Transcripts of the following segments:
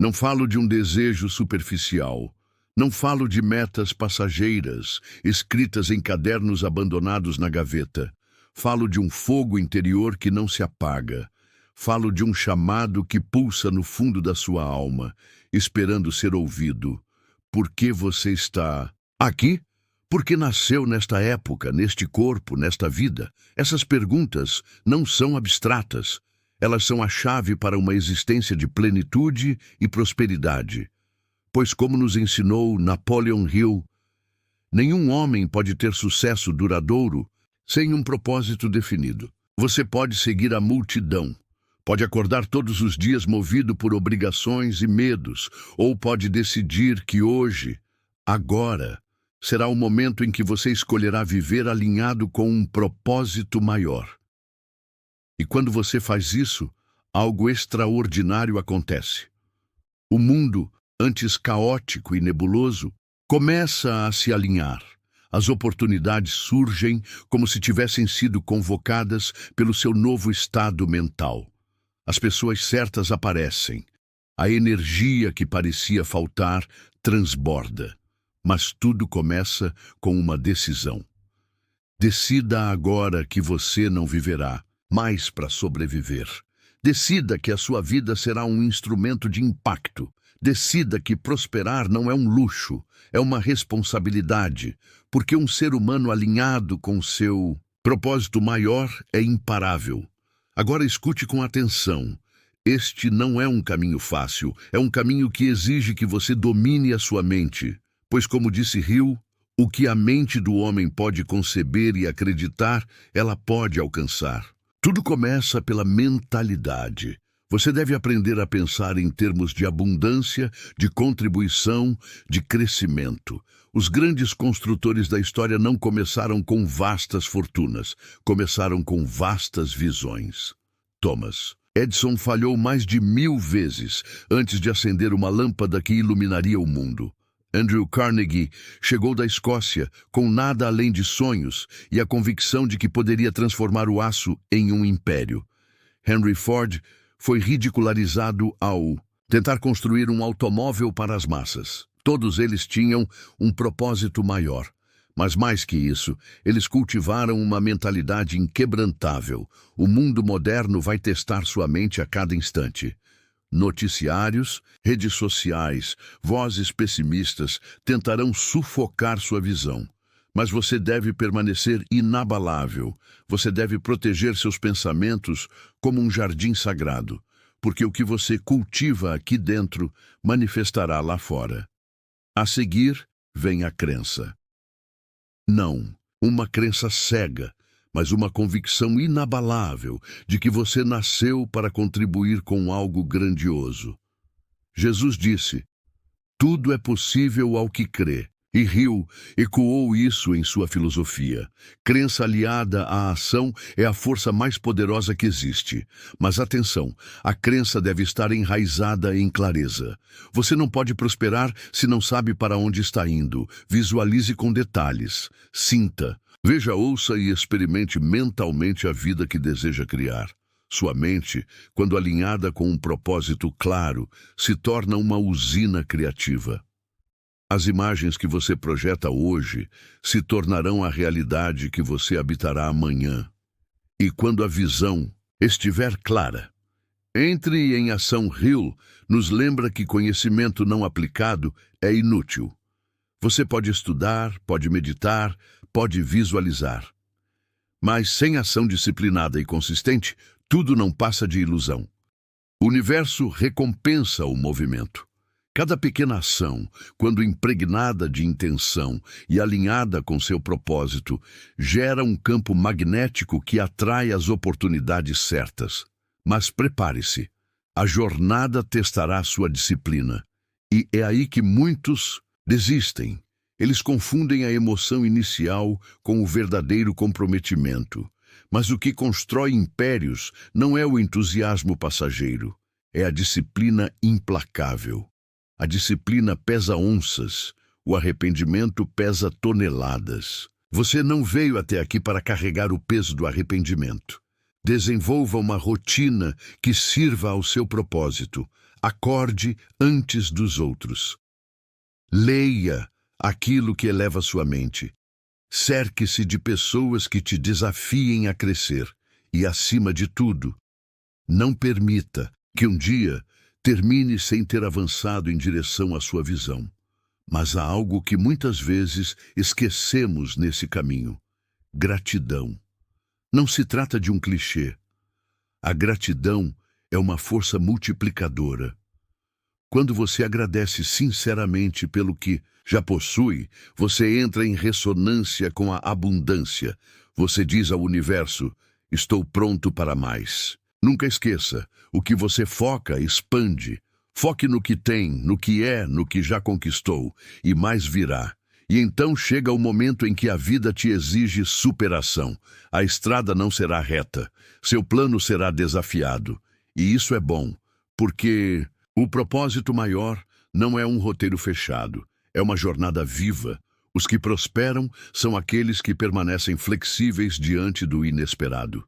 Não falo de um desejo superficial. Não falo de metas passageiras, escritas em cadernos abandonados na gaveta. Falo de um fogo interior que não se apaga. Falo de um chamado que pulsa no fundo da sua alma, esperando ser ouvido. Por que você está aqui? Por que nasceu nesta época, neste corpo, nesta vida? Essas perguntas não são abstratas. Elas são a chave para uma existência de plenitude e prosperidade. Pois, como nos ensinou Napoleon Hill, nenhum homem pode ter sucesso duradouro sem um propósito definido. Você pode seguir a multidão, pode acordar todos os dias movido por obrigações e medos, ou pode decidir que hoje, agora, será o momento em que você escolherá viver alinhado com um propósito maior. E quando você faz isso, algo extraordinário acontece. O mundo, antes caótico e nebuloso, começa a se alinhar. As oportunidades surgem como se tivessem sido convocadas pelo seu novo estado mental. As pessoas certas aparecem. A energia que parecia faltar transborda. Mas tudo começa com uma decisão. Decida agora que você não viverá mais para sobreviver. Decida que a sua vida será um instrumento de impacto. Decida que prosperar não é um luxo, é uma responsabilidade, porque um ser humano alinhado com seu propósito maior é imparável. Agora escute com atenção. Este não é um caminho fácil, é um caminho que exige que você domine a sua mente, pois, como disse Hill, o que a mente do homem pode conceber e acreditar, ela pode alcançar. Tudo começa pela mentalidade. Você deve aprender a pensar em termos de abundância, de contribuição, de crescimento. Os grandes construtores da história não começaram com vastas fortunas, começaram com vastas visões. Thomas Edison falhou mais de 1000 vezes antes de acender uma lâmpada que iluminaria o mundo. Andrew Carnegie chegou da Escócia com nada além de sonhos e a convicção de que poderia transformar o aço em um império. Henry Ford foi ridicularizado ao tentar construir um automóvel para as massas. Todos eles tinham um propósito maior. Mas mais que isso, eles cultivaram uma mentalidade inquebrantável. O mundo moderno vai testar sua mente a cada instante. Noticiários, redes sociais, vozes pessimistas tentarão sufocar sua visão. Mas você deve permanecer inabalável. Você deve proteger seus pensamentos como um jardim sagrado, porque o que você cultiva aqui dentro manifestará lá fora. A seguir, vem a crença. Não, uma crença cega, mas uma convicção inabalável de que você nasceu para contribuir com algo grandioso. Jesus disse: tudo é possível ao que crê. E Hill ecoou isso em sua filosofia. Crença aliada à ação é a força mais poderosa que existe. Mas atenção, a crença deve estar enraizada em clareza. Você não pode prosperar se não sabe para onde está indo. Visualize com detalhes. Sinta. Veja, ouça e experimente mentalmente a vida que deseja criar. Sua mente, quando alinhada com um propósito claro, se torna uma usina criativa. As imagens que você projeta hoje se tornarão a realidade que você habitará amanhã. E quando a visão estiver clara, entre em ação. Hill nos lembra que conhecimento não aplicado é inútil. Você pode estudar, pode meditar, pode visualizar. Mas sem ação disciplinada e consistente, tudo não passa de ilusão. O universo recompensa o movimento. Cada pequena ação, quando impregnada de intenção e alinhada com seu propósito, gera um campo magnético que atrai as oportunidades certas. Mas prepare-se, a jornada testará sua disciplina. E é aí que muitos desistem. Eles confundem a emoção inicial com o verdadeiro comprometimento. Mas o que constrói impérios não é o entusiasmo passageiro, é a disciplina implacável. A disciplina pesa onças, o arrependimento pesa toneladas. Você não veio até aqui para carregar o peso do arrependimento. Desenvolva uma rotina que sirva ao seu propósito. acorde antes dos outros. Leia aquilo que eleva sua mente. Cerque-se de pessoas que te desafiem a crescer. E, acima de tudo, não permita que um dia termine sem ter avançado em direção à sua visão. Mas há algo que muitas vezes esquecemos nesse caminho: gratidão. Não se trata de um clichê. A gratidão é uma força multiplicadora. Quando você agradece sinceramente pelo que já possui, você entra em ressonância com a abundância. Você diz ao universo: estou pronto para mais. Nunca esqueça, o que você foca, expande. Foque no que tem, no que é, no que já conquistou, e mais virá. E então chega o momento em que a vida te exige superação. A estrada não será reta, seu plano será desafiado. E isso é bom, porque o propósito maior não é um roteiro fechado, é uma jornada viva. Os que prosperam são aqueles que permanecem flexíveis diante do inesperado.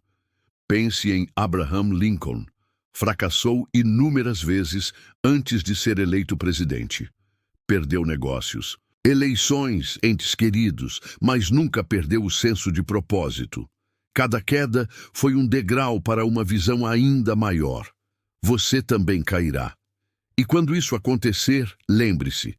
Pense em Abraham Lincoln. Fracassou inúmeras vezes antes de ser eleito presidente. Perdeu negócios, eleições, entes queridos, mas nunca perdeu o senso de propósito. Cada queda foi um degrau para uma visão ainda maior. Você também cairá. E quando isso acontecer, lembre-se,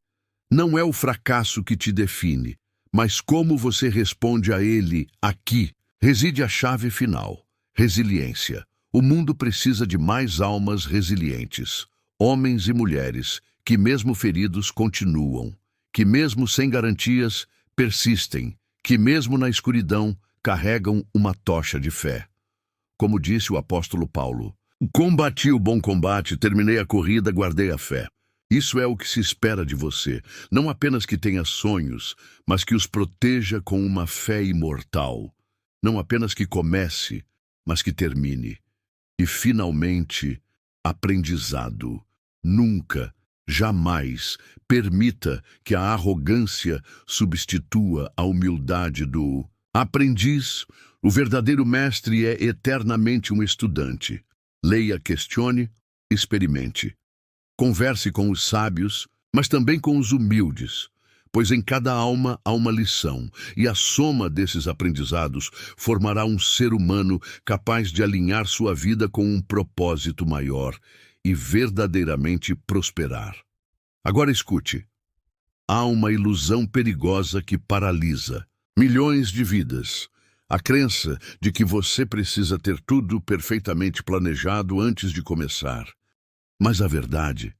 não é o fracasso que te define, mas como você responde a ele. Aqui reside a chave final: resiliência. O mundo precisa de mais almas resilientes, homens e mulheres que, mesmo feridos, continuam, que, mesmo sem garantias, persistem, que, mesmo na escuridão, carregam uma tocha de fé. Como disse o apóstolo Paulo: combati o bom combate, terminei a corrida, guardei a fé. Isso é o que se espera de você, não apenas que tenha sonhos, mas que os proteja com uma fé imortal. Não apenas que comece, mas que termine. E, finalmente, aprendizado. Nunca, jamais permita que a arrogância substitua a humildade do aprendiz. O verdadeiro mestre é eternamente um estudante. Leia, questione, experimente. Converse com os sábios, mas também com os humildes, pois em cada alma há uma lição, e a soma desses aprendizados formará um ser humano capaz de alinhar sua vida com um propósito maior e verdadeiramente prosperar. Agora escute. Há uma ilusão perigosa que paralisa milhões de vidas. A crença de que você precisa ter tudo perfeitamente planejado antes de começar. Mas a verdade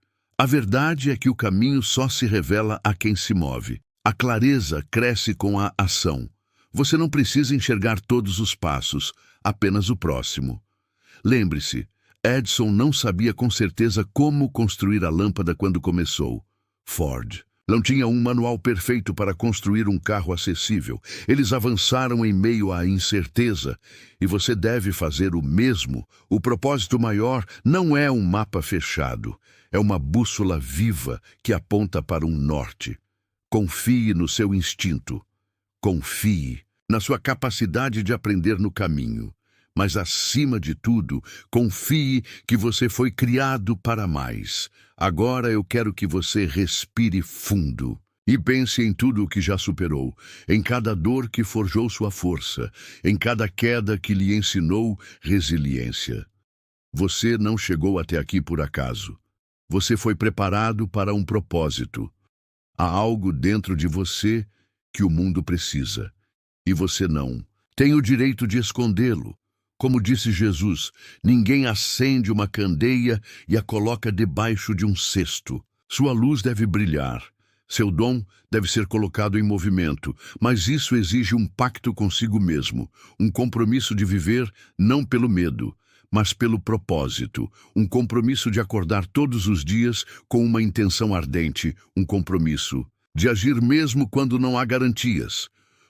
é que o caminho só se revela a quem se move. A clareza cresce com a ação. Você não precisa enxergar todos os passos, apenas o próximo. Lembre-se, Edison não sabia com certeza como construir a lâmpada quando começou. Ford não tinha um manual perfeito para construir um carro acessível. Eles avançaram em meio à incerteza, e você deve fazer o mesmo. O propósito maior não é um mapa fechado, é uma bússola viva que aponta para um norte. Confie no seu instinto. Confie na sua capacidade de aprender no caminho. Mas, acima de tudo, confie que você foi criado para mais. Agora eu quero que você respire fundo e pense em tudo o que já superou, em cada dor que forjou sua força, em cada queda que lhe ensinou resiliência. Você não chegou até aqui por acaso. Você foi preparado para um propósito. Há algo dentro de você que o mundo precisa, e você não tem o direito de escondê-lo. Como disse Jesus, ninguém acende uma candeia e a coloca debaixo de um cesto. Sua luz deve brilhar, seu dom deve ser colocado em movimento, mas isso exige um pacto consigo mesmo, um compromisso de viver não pelo medo, mas pelo propósito, um compromisso de acordar todos os dias com uma intenção ardente, um compromisso de agir mesmo quando não há garantias,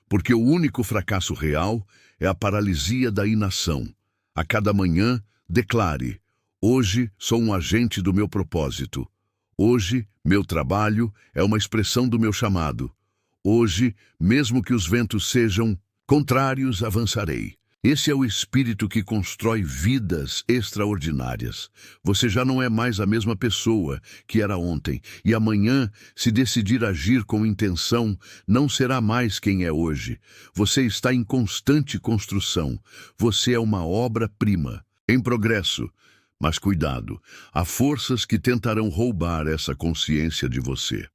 porque o único fracasso real é a paralisia da inação. A cada manhã, declare: hoje sou um agente do meu propósito. Hoje, meu trabalho é uma expressão do meu chamado. Hoje, mesmo que os ventos sejam contrários, avançarei. Esse é o espírito que constrói vidas extraordinárias. Você já não é mais a mesma pessoa que era ontem, e amanhã, se decidir agir com intenção, não será mais quem é hoje. Você está em constante construção. Você é uma obra-prima, em progresso. Mas cuidado, há forças que tentarão roubar essa consciência de você.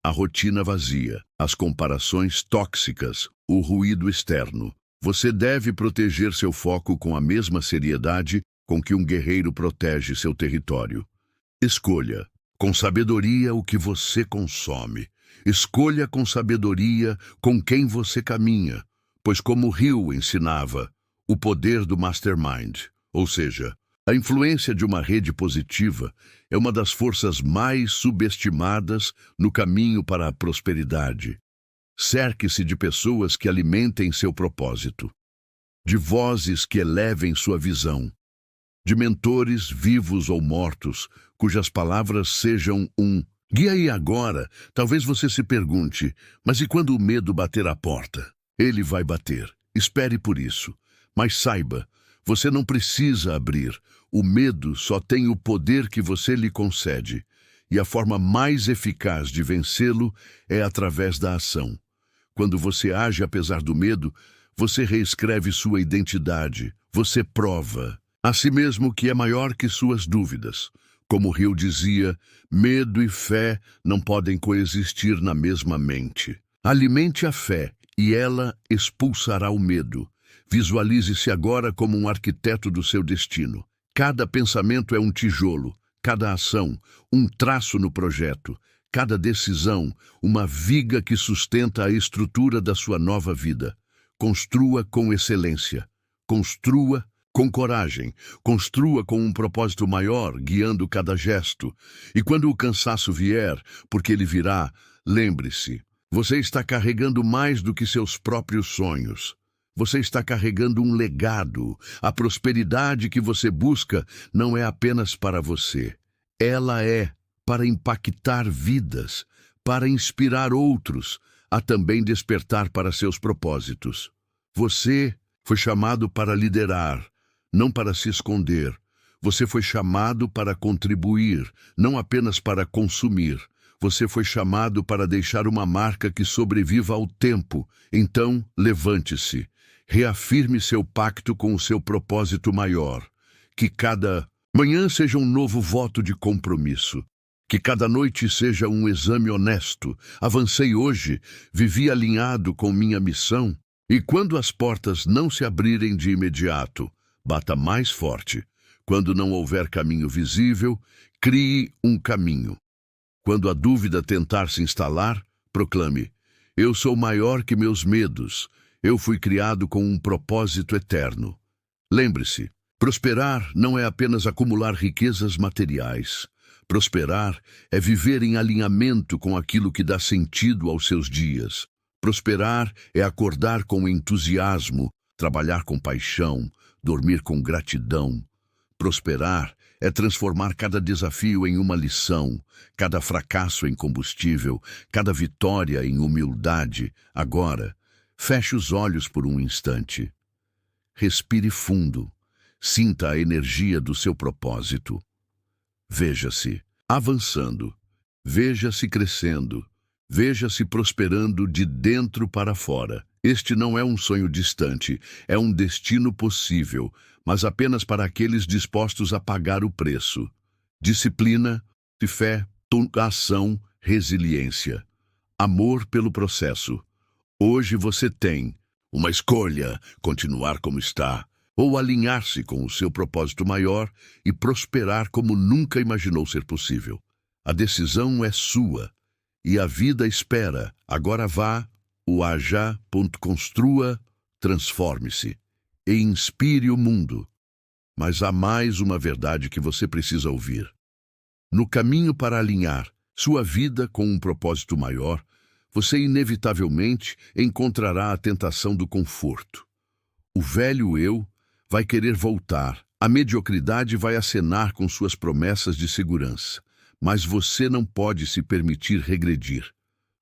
A rotina vazia, as comparações tóxicas, o ruído externo. Você deve proteger seu foco com a mesma seriedade com que um guerreiro protege seu território. Escolha, com sabedoria, o que você consome. Escolha com sabedoria com quem você caminha, pois como Hill ensinava, o poder do mastermind, ou seja, a influência de uma rede positiva é uma das forças mais subestimadas no caminho para a prosperidade. Cerque-se de pessoas que alimentem seu propósito, de vozes que elevem sua visão, de mentores vivos ou mortos, cujas palavras sejam um guia. E agora, talvez você se pergunte, mas e quando o medo bater à porta? Ele vai bater. Espere por isso. Mas saiba, você não precisa abrir. O medo só tem o poder que você lhe concede. E a forma mais eficaz de vencê-lo é através da ação. Quando você age apesar do medo, você reescreve sua identidade. Você prova a si mesmo que é maior que suas dúvidas. Como Hill dizia, medo e fé não podem coexistir na mesma mente. Alimente a fé e ela expulsará o medo. Visualize-se agora como um arquiteto do seu destino. Cada pensamento é um tijolo, cada ação, um traço no projeto. Cada decisão, uma viga que sustenta a estrutura da sua nova vida. Construa com excelência. Construa com coragem. Construa com um propósito maior, guiando cada gesto. E quando o cansaço vier, porque ele virá, lembre-se, você está carregando mais do que seus próprios sonhos. Você está carregando um legado. A prosperidade que você busca não é apenas para você. Ela é para impactar vidas, para inspirar outros, a também despertar para seus propósitos. Você foi chamado para liderar, não para se esconder. Você foi chamado para contribuir, não apenas para consumir. Você foi chamado para deixar uma marca que sobreviva ao tempo. Então, levante-se. Reafirme seu pacto com o seu propósito maior. Que cada manhã seja um novo voto de compromisso. Que cada noite seja um exame honesto. Avancei hoje, vivi alinhado com minha missão. E quando as portas não se abrirem de imediato, bata mais forte. Quando não houver caminho visível, crie um caminho. Quando a dúvida tentar se instalar, proclame: eu sou maior que meus medos. Eu fui criado com um propósito eterno. Lembre-se, prosperar não é apenas acumular riquezas materiais. Prosperar é viver em alinhamento com aquilo que dá sentido aos seus dias. Prosperar é acordar com entusiasmo, trabalhar com paixão, dormir com gratidão. Prosperar é transformar cada desafio em uma lição, cada fracasso em combustível, cada vitória em humildade. Agora, feche os olhos por um instante. Respire fundo. Sinta a energia do seu propósito. Veja-se avançando, veja-se crescendo, veja-se prosperando de dentro para fora. Este não é um sonho distante, é um destino possível, mas apenas para aqueles dispostos a pagar o preço. Disciplina, fé, ação, resiliência. Amor pelo processo. Hoje você tem uma escolha: continuar como está, ou alinhar-se com o seu propósito maior e prosperar como nunca imaginou ser possível. A decisão é sua, e a vida espera. Agora vá, construa, transforme-se e inspire o mundo. Mas há mais uma verdade que você precisa ouvir. No caminho para alinhar sua vida com um propósito maior, você inevitavelmente encontrará a tentação do conforto. O velho eu vai querer voltar. A mediocridade vai acenar com suas promessas de segurança. Mas você não pode se permitir regredir.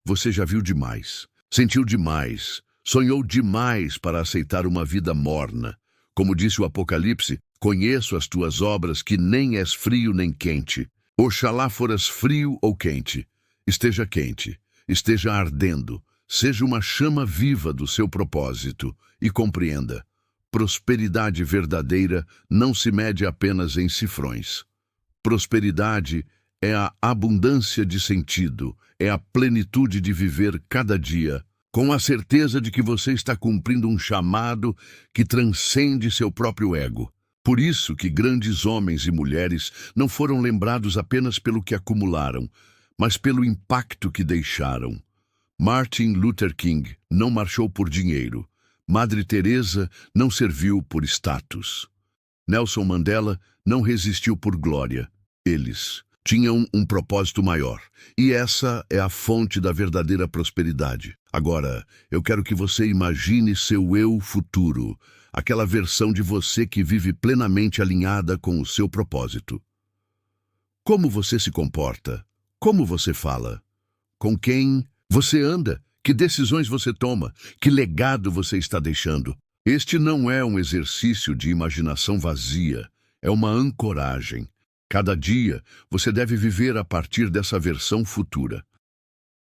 Você já viu demais, sentiu demais, Sonhou demais para aceitar uma vida morna. Como disse o Apocalipse, conheço as tuas obras, que nem és frio nem quente. Oxalá foras frio ou quente. Esteja quente, esteja ardendo, seja uma chama viva do seu propósito e compreenda. Prosperidade verdadeira não se mede apenas em cifrões. Prosperidade é a abundância de sentido, é a plenitude de viver cada dia, com a certeza de que você está cumprindo um chamado que transcende seu próprio ego. Por isso que grandes homens e mulheres não foram lembrados apenas pelo que acumularam, mas pelo impacto que deixaram. Martin Luther King não marchou por dinheiro. Madre Teresa não serviu por status. Nelson Mandela não resistiu por glória. Eles tinham um propósito maior, e essa é a fonte da verdadeira prosperidade. Agora, eu quero que você imagine seu eu futuro, aquela versão de você que vive plenamente alinhada com o seu propósito. Como você se comporta? Como você fala? Com quem você anda? Que decisões você toma? Que legado você está deixando? Este não é um exercício de imaginação vazia, é uma ancoragem. Cada dia, você deve viver a partir dessa versão futura.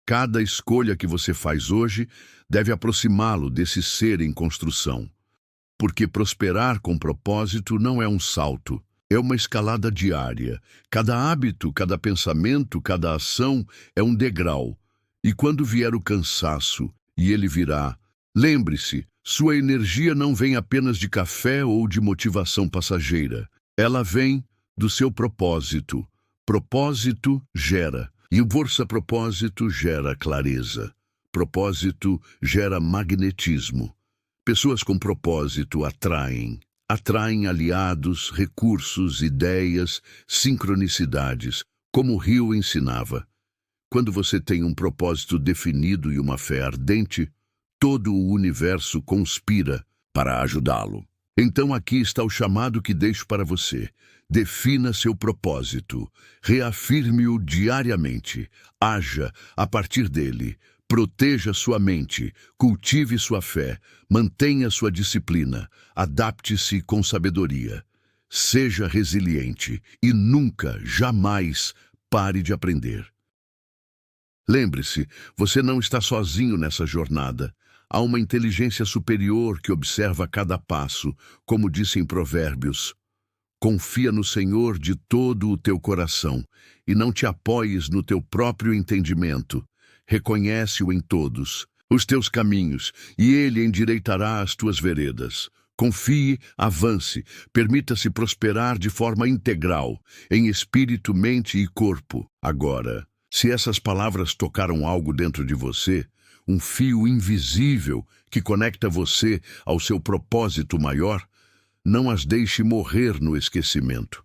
Cada escolha que você faz hoje deve aproximá-lo desse ser em construção. Porque prosperar com propósito não é um salto, é uma escalada diária. Cada hábito, cada pensamento, cada ação é um degrau. E quando vier o cansaço, e ele virá, lembre-se, sua energia não vem apenas de café ou de motivação passageira. Ela vem do seu propósito. Propósito gera. E força-propósito gera clareza. Propósito gera magnetismo. Pessoas com propósito atraem aliados, recursos, ideias, sincronicidades, como o rio ensinava. Quando você tem um propósito definido e uma fé ardente, todo o universo conspira para ajudá-lo. Então aqui está o chamado que deixo para você. Defina seu propósito, reafirme-o diariamente, haja a partir dele, proteja sua mente, cultive sua fé, mantenha sua disciplina, adapte-se com sabedoria. Seja resiliente e nunca, jamais, pare de aprender. Lembre-se, você não está sozinho nessa jornada. Há uma inteligência superior que observa cada passo, como disse em Provérbios. Confia no Senhor de todo o teu coração e não te apoies no teu próprio entendimento. Reconhece-o em todos os teus caminhos e ele endireitará as tuas veredas. Confie, avance, permita-se prosperar de forma integral, em espírito, mente e corpo. Agora, se essas palavras tocaram algo dentro de você, um fio invisível que conecta você ao seu propósito maior, não as deixe morrer no esquecimento.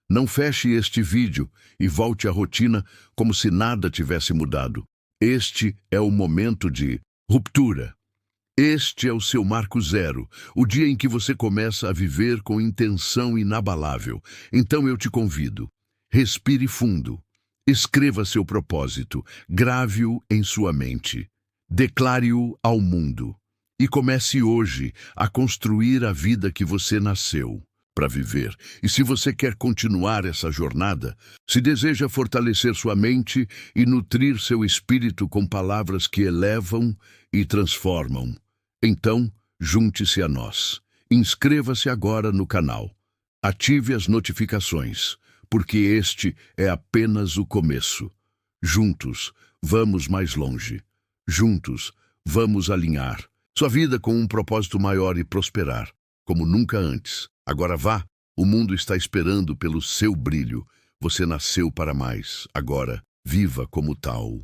Não feche este vídeo e volte à rotina como se nada tivesse mudado. Este é o momento de ruptura. Este é o seu marco zero, o dia em que você começa a viver com intenção inabalável. Então eu te convido. Respire fundo. Escreva seu propósito. Grave-o em sua mente. Declare-o ao mundo. E comece hoje a construir a vida que você nasceu para viver. E se você quer continuar essa jornada, se deseja fortalecer sua mente e nutrir seu espírito com palavras que elevam e transformam, então junte-se a nós. Inscreva-se agora no canal. Ative as notificações, porque este é apenas o começo. Juntos, vamos mais longe. Juntos, vamos alinhar sua vida com um propósito maior e prosperar, como nunca antes. Agora vá, o mundo está esperando pelo seu brilho. Você nasceu para mais. Agora, viva como tal.